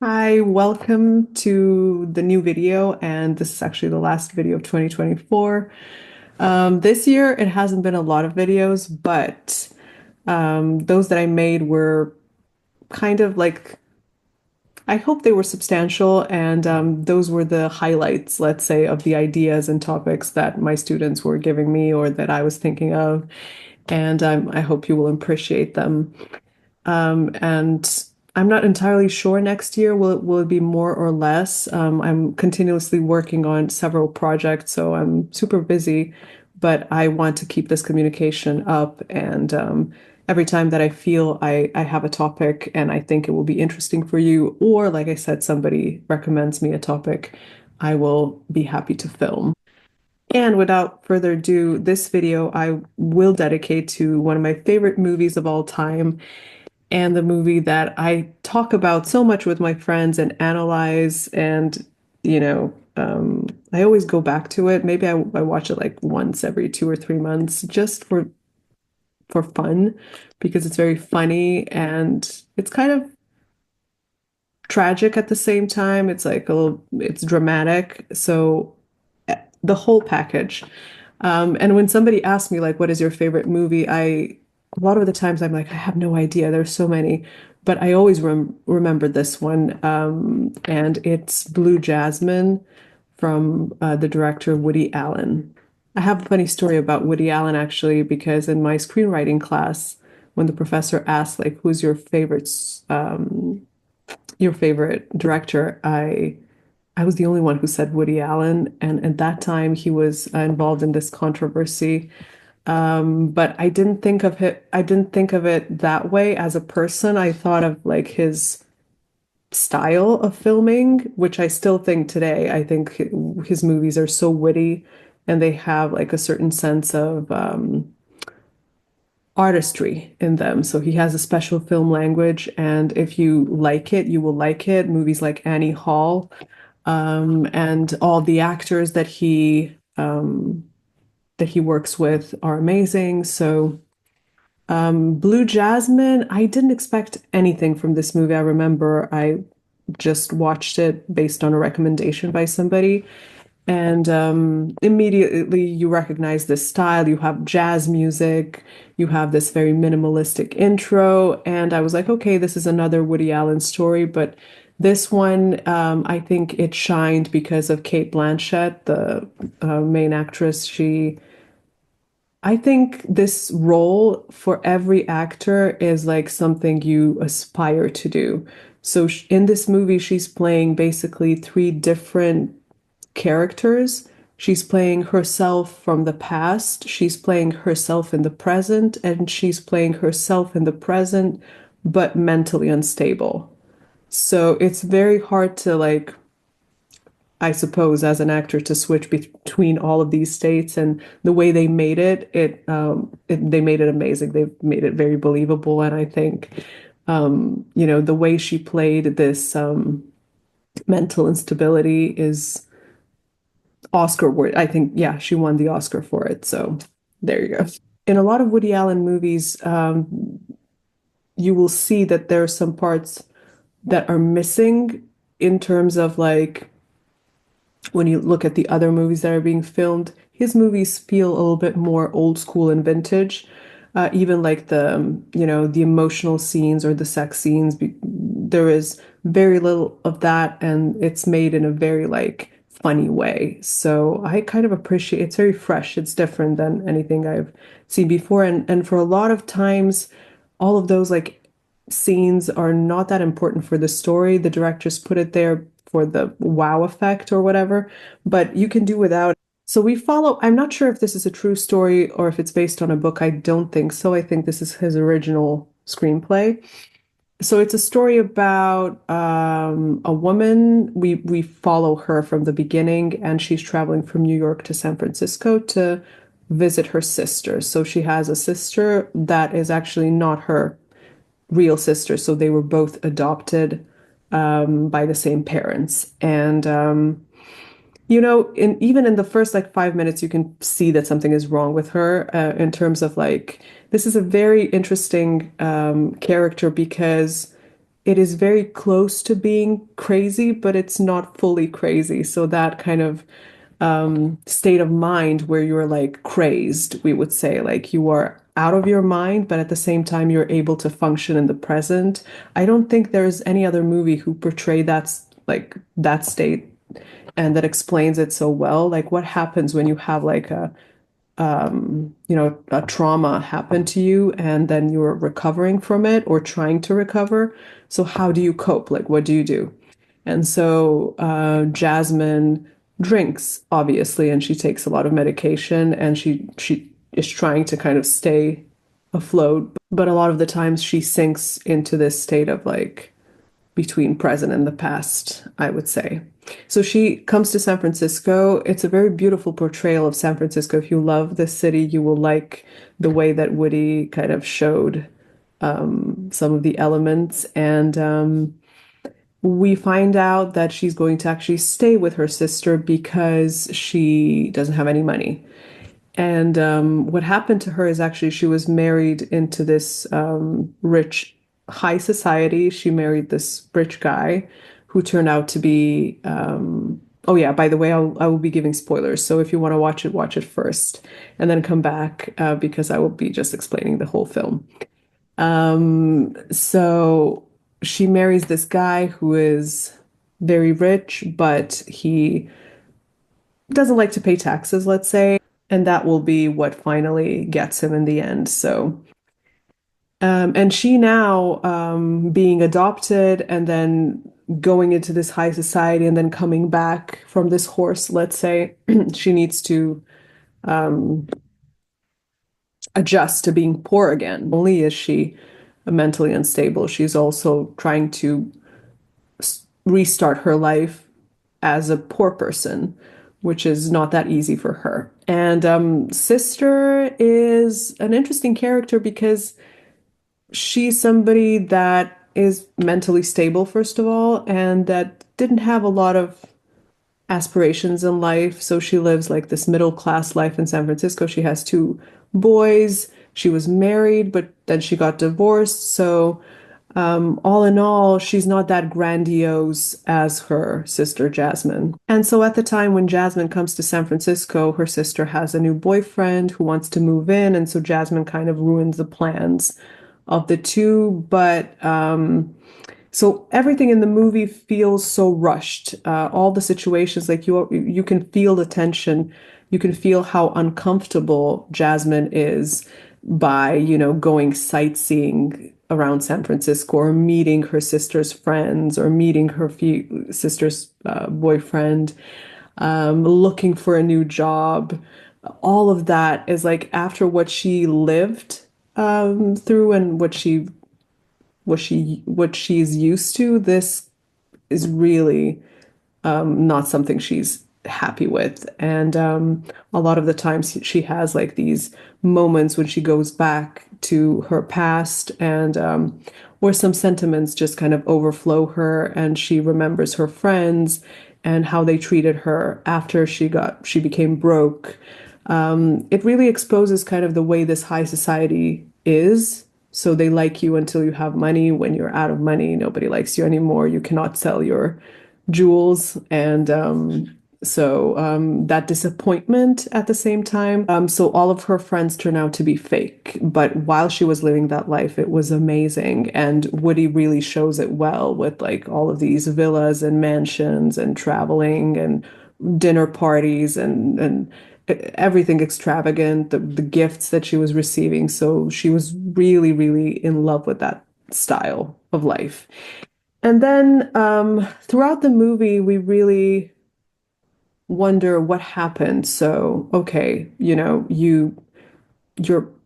Hi, welcome to the new video, and this is actually the last video of 2024. This year it hasn't been a lot of videos, but those that I made were kind of like I hope they were substantial, and those were the highlights, let's say, of the ideas and topics that my students were giving me or that I was thinking of, and I hope you will appreciate them. And I'm not entirely sure next year. Will it be more or less? I'm continuously working on several projects, so I'm super busy, but I want to keep this communication up. And every time that I feel I have a topic and I think it will be interesting for you, or like I said, somebody recommends me a topic, I will be happy to film. And without further ado, this video I will dedicate to one of my favorite movies of all time and the movie that I talk about so much with my friends and analyze and I always go back to it. Maybe I watch it like once every 2 or 3 months just for fun because it's very funny and it's kind of tragic at the same time. It's like it's dramatic. So the whole package. And when somebody asks me like, what is your favorite movie? A lot of the times I'm like, I have no idea. There's so many, but I always remember this one. And it's Blue Jasmine from the director Woody Allen. I have a funny story about Woody Allen actually, because in my screenwriting class, when the professor asked like, who's your favorite director, I was the only one who said Woody Allen, and at that time he was involved in this controversy. But I didn't think of it. I didn't think of it that way as a person. I thought of like his style of filming, which I still think today. I think his movies are so witty, and they have like a certain sense of artistry in them. So he has a special film language, and if you like it, you will like it. Movies like Annie Hall, and all the actors that he works with are amazing. So Blue Jasmine, I didn't expect anything from this movie. I remember I just watched it based on a recommendation by somebody. And immediately you recognize this style. You have jazz music, you have this very minimalistic intro. And I was like, okay, this is another Woody Allen story. But this one, I think it shined because of Cate Blanchett, the main actress. I think this role for every actor is like something you aspire to do. So in this movie, she's playing basically three different characters. She's playing herself from the past, she's playing herself in the present, and she's playing herself in the present, but mentally unstable. So it's very hard to like, I suppose, as an actor to switch between all of these states, and the way they made they made it amazing. They made it very believable, and I think, the way she played this mental instability is Oscar worthy. I think, yeah, she won the Oscar for it. So there you go. In a lot of Woody Allen movies, you will see that there are some parts that are missing in terms of like when you look at the other movies that are being filmed, his movies feel a little bit more old school and vintage. Even like the emotional scenes or the sex scenes, there is very little of that, and it's made in a very like funny way. So I kind of appreciate it's very fresh. It's different than anything I've seen before, and for a lot of times, all of those like scenes are not that important for the story. The directors put it there for the wow effect or whatever, but you can do without. So we follow, I'm not sure if this is a true story or if it's based on a book. I don't think so. I think this is his original screenplay. So it's a story about a woman. We follow her from the beginning, and she's traveling from New York to San Francisco to visit her sister. So she has a sister that is actually not her real sisters. So they were both adopted by the same parents. And even in the first like 5 minutes, you can see that something is wrong with her in terms of like this is a very interesting character because it is very close to being crazy, but it's not fully crazy. So that kind of state of mind where you're like crazed, we would say, like you are out of your mind, but at the same time you're able to function in the present. I don't think there's any other movie who portray like that state and that explains it so well. Like what happens when you have like a trauma happen to you and then you're recovering from it or trying to recover. So how do you cope? Like what do you do? And so Jasmine drinks, obviously, and she takes a lot of medication and she is trying to kind of stay afloat. But a lot of the times she sinks into this state of like between present and the past, I would say. So she comes to San Francisco. It's a very beautiful portrayal of San Francisco. If you love this city, you will like the way that Woody kind of showed some of the elements. And we find out that she's going to actually stay with her sister because she doesn't have any money. And what happened to her is actually she was married into this rich high society. She married this rich guy who turned out to be. Oh yeah, by the way, I will be giving spoilers. So if you want to watch it first, and then come back because I will be just explaining the whole film. So she marries this guy who is very rich, but he doesn't like to pay taxes, let's say, and that will be what finally gets him in the end. So, and she now, being adopted and then going into this high society and then coming back from this horse, let's say, she needs to adjust to being poor again. Not only is she mentally unstable, she's also trying to restart her life as a poor person, which is not that easy for her. And Sister is an interesting character because she's somebody that is mentally stable, first of all, and that didn't have a lot of aspirations in life. So she lives like this middle class life in San Francisco. She has two boys. She was married, but then she got divorced. So all in all, she's not that grandiose as her sister Jasmine. And so at the time when Jasmine comes to San Francisco, her sister has a new boyfriend who wants to move in. And so Jasmine kind of ruins the plans of the two. But so everything in the movie feels so rushed. All the situations, like you can feel the tension. You can feel how uncomfortable Jasmine is by, going sightseeing around San Francisco or meeting her sister's friends or meeting her sister's boyfriend, looking for a new job. All of that is like after what she lived through and what she's used to, this is really not something she's happy with. And a lot of the times she has like these moments when she goes back to her past and where some sentiments just kind of overflow her and she remembers her friends and how they treated her after she became broke. It really exposes kind of the way this high society is. So they like you until you have money. When you're out of money, nobody likes you anymore. You cannot sell your jewels. And that disappointment at the same time. So all of her friends turn out to be fake. But while she was living that life, it was amazing. And Woody really shows it well with like all of these villas and mansions and traveling and dinner parties and everything extravagant, the gifts that she was receiving. So she was really, really in love with that style of life. And then throughout the movie, we really wonder what happened. So, okay, you're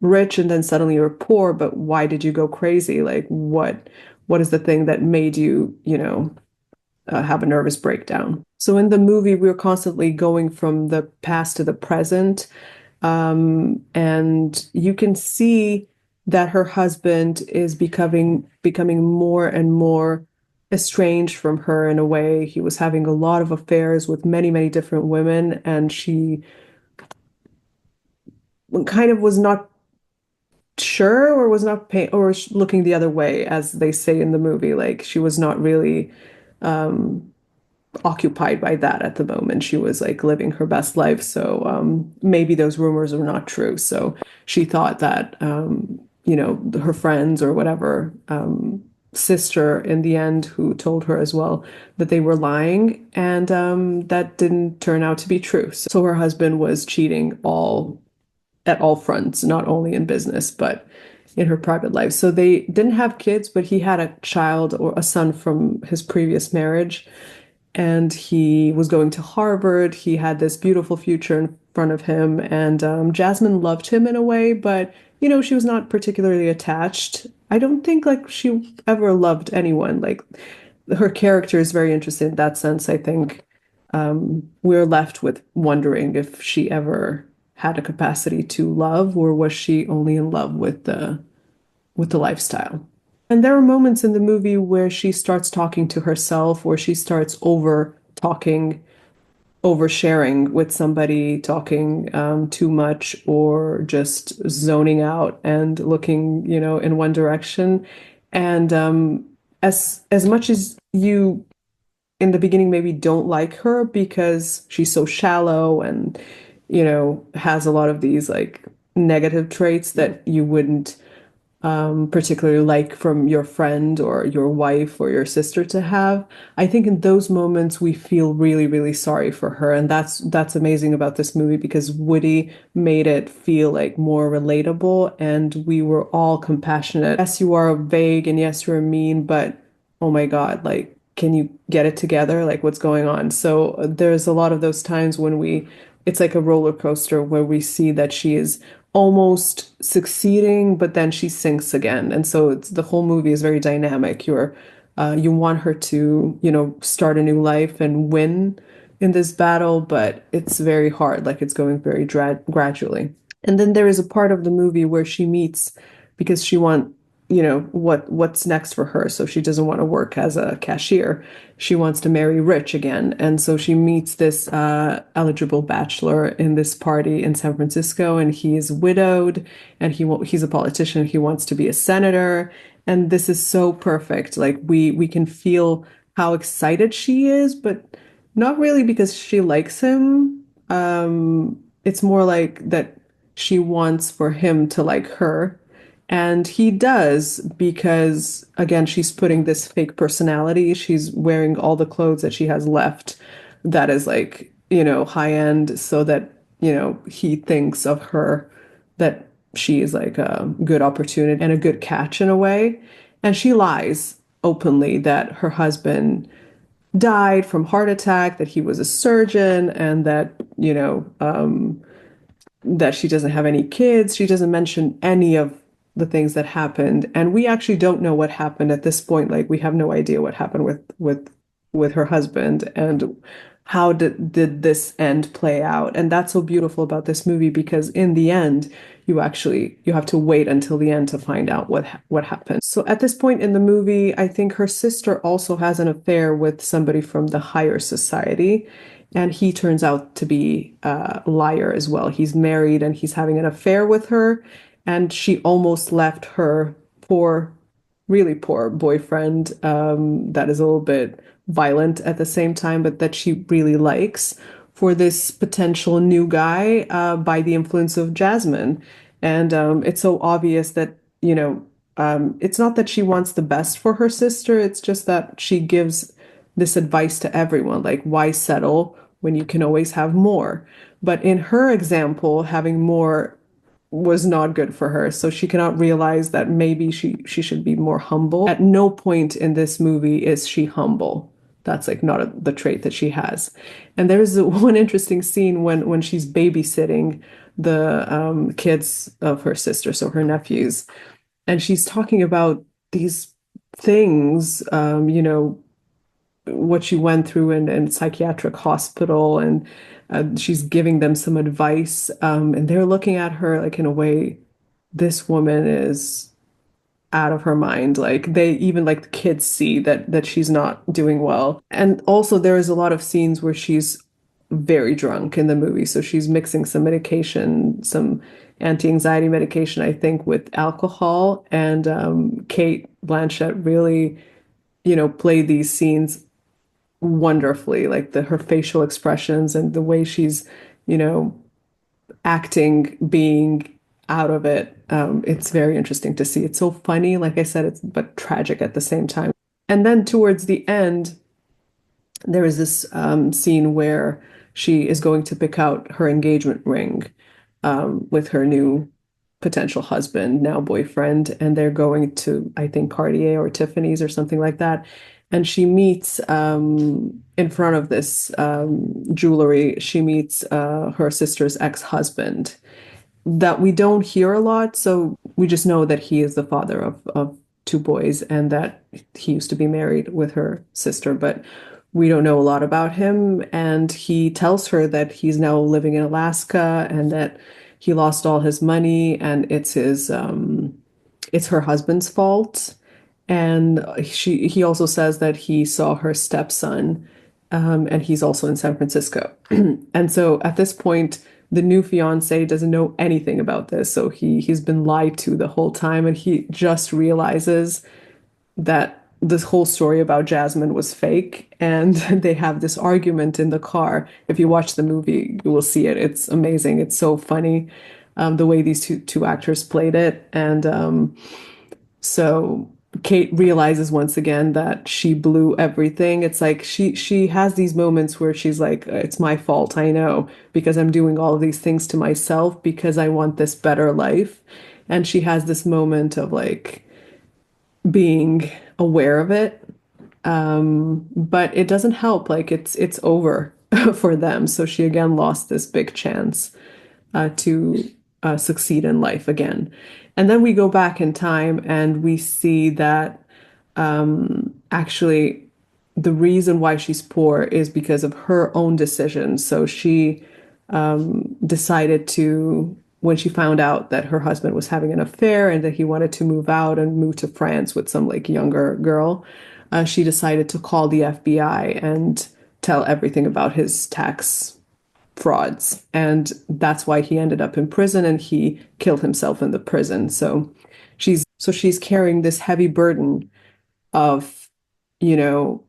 rich and then suddenly you're poor, but why did you go crazy? Like what is the thing that made you, have a nervous breakdown? So in the movie, we're constantly going from the past to the present. And you can see that her husband is becoming more and more estranged from her in a way. He was having a lot of affairs with many, many different women, and she kind of was not sure or was not paying or looking the other way, as they say in the movie. Like she was not really occupied by that at the moment. She was like living her best life. So maybe those rumors are not true. So she thought that, her friends or whatever, sister in the end, who told her as well that they were lying. And that didn't turn out to be true. So her husband was cheating at all fronts, not only in business, but in her private life. So they didn't have kids, but he had a child or a son from his previous marriage, and he was going to Harvard. He had this beautiful future in front of him, and Jasmine loved him in a way, but she was not particularly attached. I don't think like she ever loved anyone. Like her character is very interesting in that sense. I think we're left with wondering if she ever had a capacity to love, or was she only in love with the lifestyle? And there are moments in the movie where she starts talking to herself, or she starts over talking, oversharing with somebody, talking too much, or just zoning out and looking, in one direction. And as much as you in the beginning maybe don't like her because she's so shallow and, has a lot of these like negative traits that you wouldn't particularly like from your friend or your wife or your sister to have. I think in those moments we feel really, really sorry for her, and that's amazing about this movie because Woody made it feel like more relatable, and we were all compassionate. Yes, you are vague, and yes, you're mean, but oh my God, like, can you get it together? Like, what's going on? So there's a lot of those times when it's like a roller coaster where we see that she is almost succeeding, but then she sinks again. And so the whole movie is very dynamic. You want her to, start a new life and win in this battle, but it's very hard. Like it's going very gradually. And then there is a part of the movie where she meets because she want what's next for her. So she doesn't want to work as a cashier. She wants to marry rich again. And so she meets this eligible bachelor in this party in San Francisco, and he is widowed, and he's a politician. He wants to be a senator. And this is so perfect. Like we can feel how excited she is, but not really because she likes him. It's more like that she wants for him to like her. And he does because, again, she's putting this fake personality. She's wearing all the clothes that she has left that is like, high end, so that, he thinks of her that she is like a good opportunity and a good catch in a way. And she lies openly that her husband died from heart attack, that he was a surgeon, and that, that she doesn't have any kids. She doesn't mention any of the things that happened, and we actually don't know what happened at this point. Like we have no idea what happened with her husband, and how did this end play out. And that's so beautiful about this movie, because in the end you have to wait until the end to find out what happened. So at this point in the movie, I think her sister also has an affair with somebody from the higher society, and he turns out to be a liar as well. He's married and he's having an affair with her, and she almost left her poor, really poor boyfriend, that is a little bit violent at the same time, but that she really likes, for this potential new guy, by the influence of Jasmine. And it's so obvious that, it's not that she wants the best for her sister, it's just that she gives this advice to everyone, like, why settle when you can always have more? But in her example, having more was not good for her. So she cannot realize that maybe she should be more humble. At no point in this movie is she humble. That's like not the trait that she has. And there's one interesting scene when she's babysitting the kids of her sister, so her nephews, and she's talking about these things, what she went through in psychiatric hospital, and she's giving them some advice, and they're looking at her like in a way, this woman is out of her mind. Like they even like the kids see that she's not doing well. And also there is a lot of scenes where she's very drunk in the movie, so she's mixing some medication, some anti-anxiety medication, I think, with alcohol. And Kate Blanchett really, played these scenes wonderfully, like her facial expressions and the way she's, you know, acting, being out of it. It's very interesting to see. It's so funny, like I said, it's but tragic at the same time. And then towards the end, there is this scene where she is going to pick out her engagement ring with her new potential husband, now boyfriend, and they're going to, I think, Cartier or Tiffany's or something like that. And she meets in front of this jewelry, she meets her sister's ex-husband that we don't hear a lot. So we just know that he is the father of two boys and that he used to be married with her sister, but we don't know a lot about him. And he tells her that he's now living in Alaska and that he lost all his money and it's her husband's fault. And he also says that he saw her stepson, and he's also in San Francisco. And so at this point, the new fiance doesn't know anything about this. So he's been lied to the whole time, and he just realizes that this whole story about Jasmin was fake. And they have this argument in the car. If you watch the movie, you will see it. It's amazing. It's so funny, the way these two actors played it. And so Kate realizes once again that she blew everything. It's like she has these moments where she's like, it's my fault, I know, because I'm doing all of these things to myself because I want this better life. And she has this moment of like being aware of it. But it doesn't help. Like it's over for them. So she again lost this big chance to succeed in life again. And then we go back in time and we see that actually the reason why she's poor is because of her own decisions. So she decided to, when she found out that her husband was having an affair and that he wanted to move out and move to France with some like younger girl, she decided to call the FBI and tell everything about his tax frauds. And that's why he ended up in prison and he killed himself in the prison. So she's carrying this heavy burden of, you know,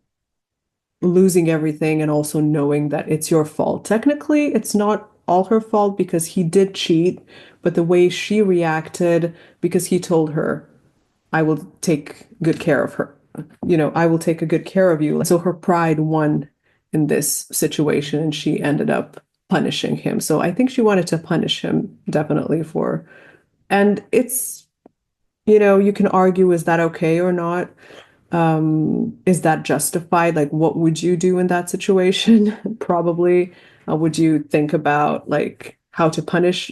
losing everything and also knowing that it's your fault. Technically, it's not all her fault because he did cheat, but the way she reacted, because he told her, I will take good care of her. I will take a good care of you. So her pride won in this situation and she ended up punishing him. So I think she wanted to punish him definitely and you can argue, is that okay or not? Is that justified? Like, what would you do in that situation? Probably. Would you think about like how to punish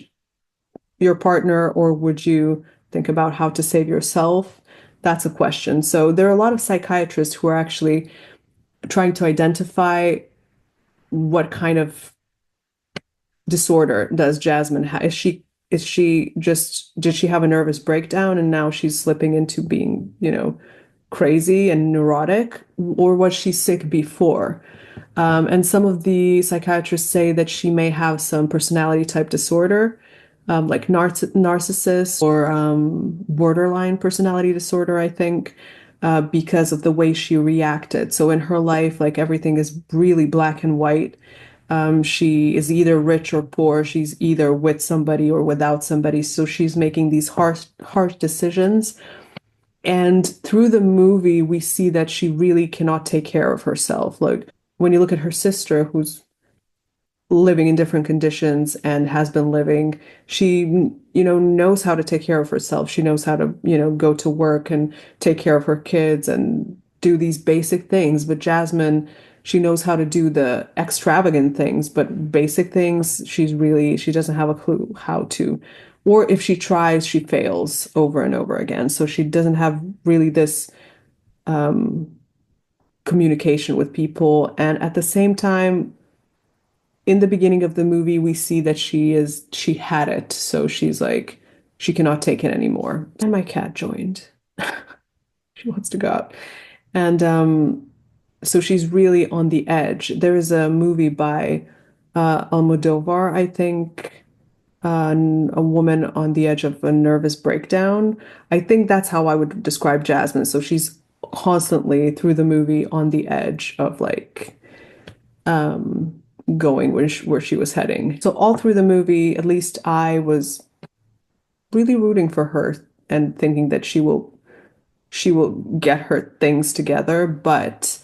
your partner, or would you think about how to save yourself? That's a question. So there are a lot of psychiatrists who are actually trying to identify what kind of disorder does Jasmin have. Is she just did she have a nervous breakdown and now she's slipping into being, crazy and neurotic, or was she sick before? And some of the psychiatrists say that she may have some personality type disorder, like narcissist or borderline personality disorder, I think, because of the way she reacted. So in her life, like everything is really black and white. She is either rich or poor. She's either with somebody or without somebody. So she's making these harsh decisions. And through the movie, we see that she really cannot take care of herself. Like when you look at her sister, who's living in different conditions and has been living, she, knows how to take care of herself. She knows how to, go to work and take care of her kids and do these basic things. But Jasmine, she knows how to do the extravagant things, but basic things, she doesn't have a clue how to. Or if she tries, she fails over and over again. So she doesn't have really this communication with people. And at the same time, in the beginning of the movie, we see that she had it. So she's like, she cannot take it anymore. And my cat joined. She wants to go out. And so she's really on the edge. There is a movie by Almodovar, I think. a woman on the edge of a nervous breakdown. I think that's how I would describe Jasmine. So she's constantly through the movie on the edge of like going where she was heading. So all through the movie, at least I was really rooting for her and thinking that she will get her things together. But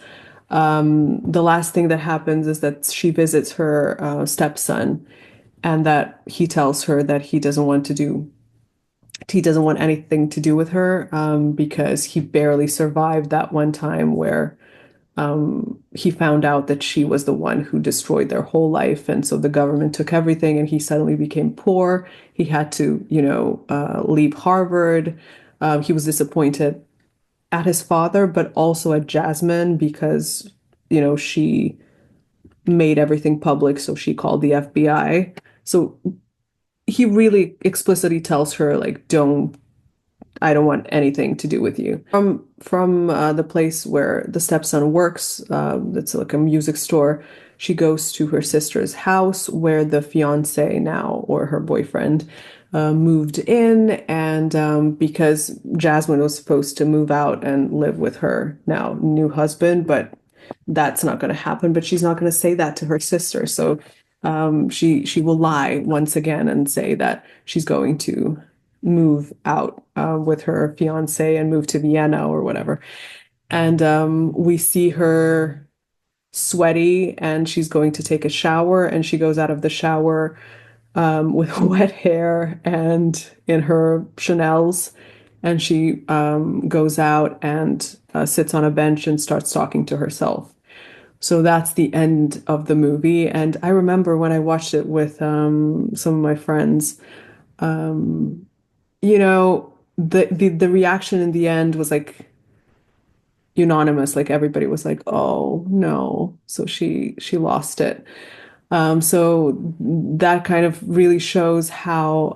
the last thing that happens is that she visits her stepson, and that he tells her that he doesn't want anything to do with her because he barely survived that one time where he found out that she was the one who destroyed their whole life. And so the government took everything and he suddenly became poor. He had to, leave Harvard. He was disappointed at his father, but also at Jasmine because, she made everything public. So she called the FBI. So he really explicitly tells her, like, I don't want anything to do with you. From the place where the stepson works, that's like a music store. She goes to her sister's house where the fiance now, or her boyfriend, moved in, and because Jasmine was supposed to move out and live with her now new husband, but that's not going to happen. But she's not going to say that to her sister, so she will lie once again and say that she's going to move out with her fiance and move to Vienna or whatever. And we see her sweaty and she's going to take a shower, and she goes out of the shower with wet hair and in her Chanel's. And she goes out and sits on a bench and starts talking to herself. So that's the end of the movie. And I remember when I watched it with some of my friends, the reaction in the end was like unanimous. Like everybody was like, "Oh no!" So she lost it. So that kind of really shows how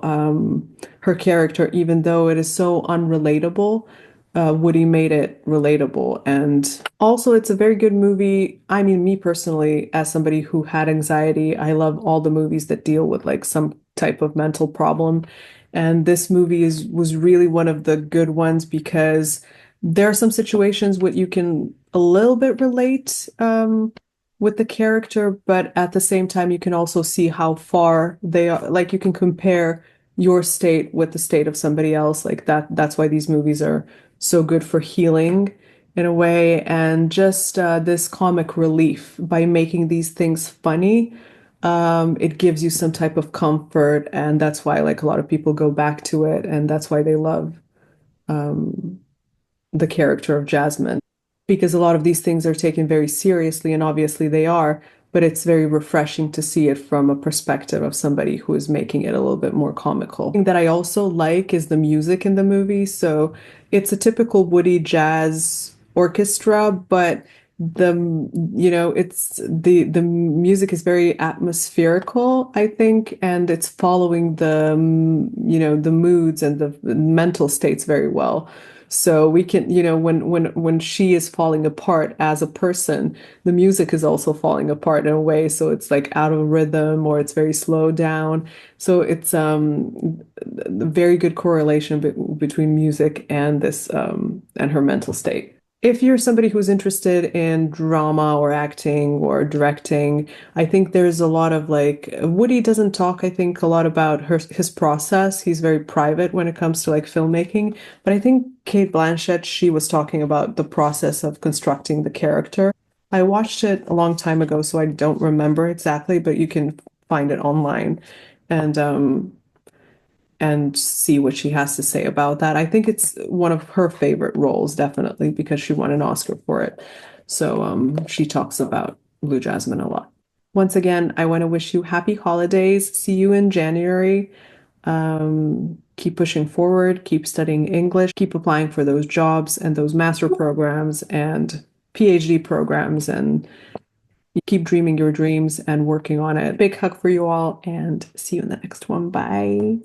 her character, even though it is so unrelatable, Woody made it relatable. And also, it's a very good movie. I mean, me personally, as somebody who had anxiety, I love all the movies that deal with like some type of mental problem. And this movie was really one of the good ones because there are some situations where you can a little bit relate with the character, but at the same time, you can also see how far they are. Like you can compare your state with the state of somebody else. Like that's why these movies are so good for healing in a way, and just this comic relief by making these things funny. It gives you some type of comfort, and that's why like a lot of people go back to it, and that's why they love the character of Jasmine, because a lot of these things are taken very seriously, and obviously they are, but it's very refreshing to see it from a perspective of somebody who is making it a little bit more comical. Thing that I also like is the music in the movie. So it's a typical Woody jazz orchestra, but the it's the music is very atmospherical, I think, and it's following the moods and the mental states very well. So we can, when she is falling apart as a person, the music is also falling apart in a way. So it's like out of rhythm or it's very slowed down. So it's a very good correlation between music and this and her mental state. If you're somebody who's interested in drama or acting or directing, I think there's a lot of like Woody doesn't talk, I think, a lot about his process. He's very private when it comes to like filmmaking. But I think Kate Blanchett, she was talking about the process of constructing the character. I watched it a long time ago, so I don't remember exactly, but you can find it online. And see what she has to say about that. I think it's one of her favorite roles, definitely, because she won an Oscar for it. So she talks about Blue Jasmine a lot. Once again, I want to wish you happy holidays. See you in January. Keep pushing forward, keep studying English, keep applying for those jobs and those master programs and PhD programs, and keep dreaming your dreams and working on it. Big hug for you all, and see you in the next one. Bye.